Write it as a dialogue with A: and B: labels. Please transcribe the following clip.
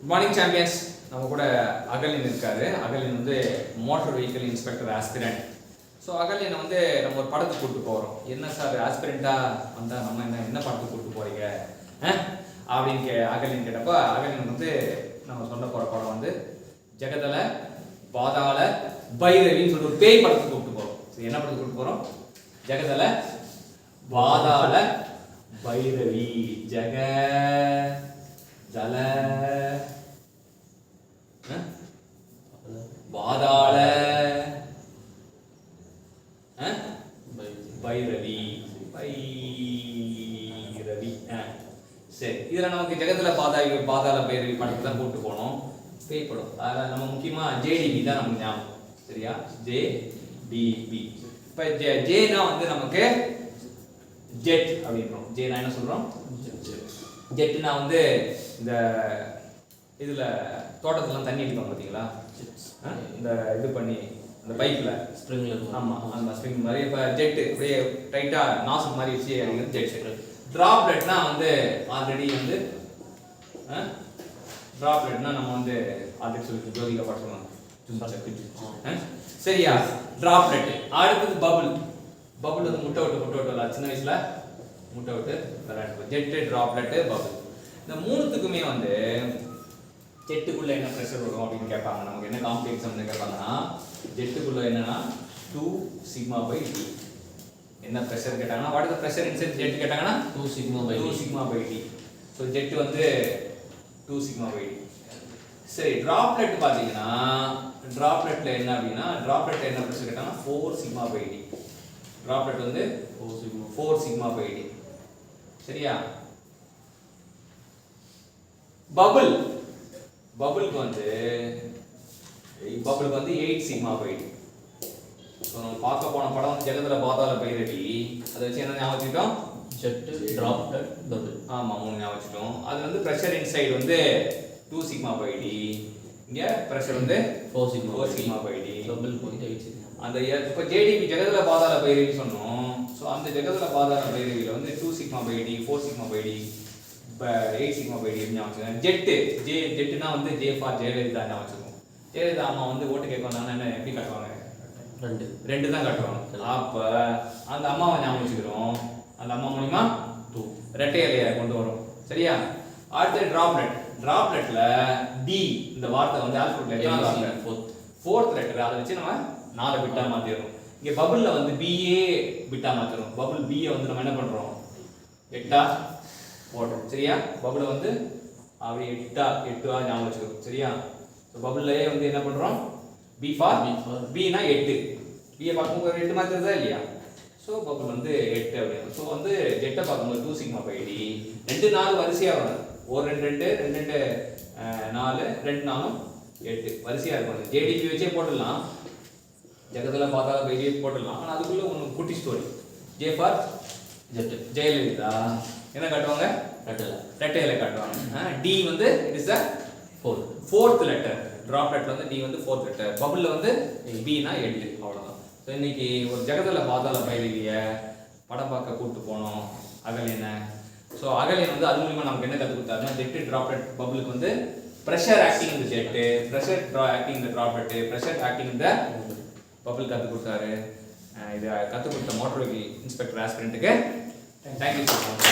A: Good morning champions. நம்ம கூட அகலின் இருக்காரு. அகலின் வந்து motor vehicle inspector aspirant. So அகலினை வந்து நம்ம ஒரு படத்துக்கு கூப்பிட்டு போகிறோம். என்ன சார் ஆஸ்பிரண்ட்டாக வந்தால் நம்ம என்ன படத்துக்கு கூப்பிட்டு போகிறீங்க அப்படின்னு அகலின் கேட்டப்போ அகலின் வந்து நம்ம சொல்ல போகிற படம் வந்து ஜெகதல பாதாள பைரவின்னு சொல்லி ஒரு பேய் படத்துக்கு கூப்பிட்டு போகிறோம். ஸோ என்ன படத்துக்கு கூப்பிட்டு போகிறோம்? ஜெகதல பாதாள பைரவி. ஜெக ஜல பாதாள பைரவி. பைரவி. சரி, இதில் நமக்கு ஜெகத்துல பாதாள பைரவி படத்துக்கு தான் கூப்பிட்டு போனோம். பேய் படம். அதில் நம்ம முக்கியமாக ஜேடிபி தான் நமக்கு ஞாபகம். சரியா? ஜேடிபி. இப்போ ஜேனா வந்து நமக்கு ஜெட் அப்படின்றோம். ஜேனா என்ன சொல்கிறோம்? ஜெட்டுனா வந்து இந்த இதில் தோட்டத்துலாம் தண்ணி அடிப்போம் பார்த்தீங்களா? இந்த இது பண்ணி அந்த பைப்பில்
B: ஸ்ப்ரிங்லர்.
A: ஆமாம், அந்த ஸ்ப்ரிங் மாதிரி. இப்போ ஜெட்டு அப்படியே டைட்டாக நாசம் மாதிரி வச்சு அடிக்கிறது ஜெட்டு. ட்ராப்லெட்னா வந்து ஆல்ரெடி வந்து ட்ராப்லெட்னா நம்ம வந்து ஆல்ரெடி சொல்லி ஜோதிகா பாட்டு சரியா? ட்ராப்லெட். அடுத்தது பபுள். பபுள் வந்து முட்டை விட்டு விளாட் சின்ன வயசுல முட்டை விட்டு விளையாட்டு. Jet, droplet, bubble. இந்த மூணுத்துக்குமே வந்து ஜெட்டுக்குள்ள என்ன ப்ரெஷர் வரும் அப்படின்னு கேட்பாங்க. நமக்கு என்ன காம்படிட்டிவ் எக்ஸாம்னு கேட்பாங்கன்னா ஜெட்டுக்குள்ள என்னன்னா 2 சிக்மா பை டி. என்ன ப்ரெஷர் கேட்டாங்கன்னா what is the pressure inside jet கேட்டாங்கன்னா
B: 2 sigma by T. So
A: jet வந்து 2 சிக்மா பை டி. சரி, டிராப்லெட் பார்த்தீங்கன்னா டிராப்லெட்ல என்ன அப்படின்னா டிராப்லெட்ல என்ன ப்ரெஷர் கேட்டாங்கன்னா 4 சிக்மா பை டி. டிராப்லெட் வந்து 4 சிக்மா பை டி. சரியா? பபுள். பபுளுக்கு வந்து 8 சிக்மா பை டி. ஸோ நம்ம பார்க்க போன படம் வந்து ஜெகதல பாதாள பைரவி. அதை வச்சு என்ன ஞாபகம் வச்சுக்கிட்டோம்?
B: Jet, droplet, bubble.
A: ஆமாம், 3 ஞாபகம் வச்சுட்டோம். அது வந்து ப்ரெஷர் இன்சைடு வந்து 2 சிக்மா பை டி. இங்கே ப்ரெஷர் வந்து 4 சிக்மா பை டி.
B: பபுள் போயிட்டு 8 சிக்மா.
A: அந்த இப்போ ஜேடிபி ஜெகதல பாதாள பைரவி சொன்னோம். ஸோ அந்த ஜெகதல பாதாள பைரவியில் வந்து 2 sigma by T, 4 sigma by T, 8 sigma by T ஞாபகம். ஜெட்டு ஜெட்டுனா வந்து ஜே ஃபார் ஜெயலலிதா ஞாபகம் வச்சுக்கோம். ஜெயலலிதா அம்மா வந்து ஓட்டு கேட்க வந்தாங்கன்னா என்ன எப்படி காட்டுவாங்க? ரெண்டு தான் காட்டுவாங்க. அப்போ அந்த அம்மாவை ஞாபகம் வச்சுக்கிறோம். அந்த அம்மா மூலியமா
B: 2
A: ரெட்டை இலையை கொண்டு வரும். சரியா? அடுத்து டிராப்லெட். டிராப்லெட்ல டி இந்த வார்த்தை வந்து ஆல்பபெட்ல எத்தனாவது வார்த்தை? 4th letter. அதை வச்சு நம்ம 4 பிட்டா மாத்திடுறோம். இங்க பபுள்ல வந்து பிஏ பிட்டா மாத்திடுறோம். பபுள் பிஏ வந்து நம்ம என்ன பண்றோம்? 8ஆ போடுறோம். சரியா? பபுளை வந்து அப்படி 8ஆ ஞாபகம் வச்சுக்கிறோம். சரியா? பபுள்லயே வந்து என்ன பண்றோம்? B for Bina 8. பிஏ பார்க்கும்போது 8 மாத்திரதா இல்லையா? ஸோ பபுள் வந்து 8 அப்படின்னு. ஸோ வந்து ஜெட்டை பார்க்கும்போது 2 சிக்மா பை டி. 2 4 வரிசையாக வரும். 1 2 2 2 4 2 4 8 வரிசையாக இருக்கும். ஜேடிபி வச்சே போட்டுடலாம், ஜெகதல பாதாள பைரவி போட்டுடலாம். ஆனால் அதுக்குள்ள ஒன்று குட்டி story. J for
B: jet,
A: Jayalalithaa என்ன காட்டுவாங்க? ரெட்டை இலை காட்டுவாங்க. டி வந்து it is the 4th letter. Droplet வந்து டி வந்து 4th லெட்டர். பபுள்ல வந்து பினா 8. அவ்வளோதான். ஸோ இன்னைக்கு ஒரு ஜெகதல பாதாள பைரவியை படம் பார்க்க கூப்பிட்டு போனோம் அகலினை. ஸோ அகலின் வந்து அது மூலியமாக நமக்கு என்ன கற்றுக் கொடுத்தாருன்னா ஜெட்டு, டிராப்லெட், பபுளுக்கு வந்து ப்ரெஷர் ஆக்டிங் இந்த ஜெட்டு, ப்ரெஷர் ஆக்டிங் இந்த டிராப்லெட்டு, ப்ரெஷர் ஆக்டிங் இந்த பபுள் கற்றுக் கொடுத்தாரு. இது கற்றுக் கொடுத்த மோட்டார் வெஹிக்கிள் இன்ஸ்பெக்டர் ஆஸ்பிரண்ட்டுக்கு தேங்க்யூ ஸோ மச்.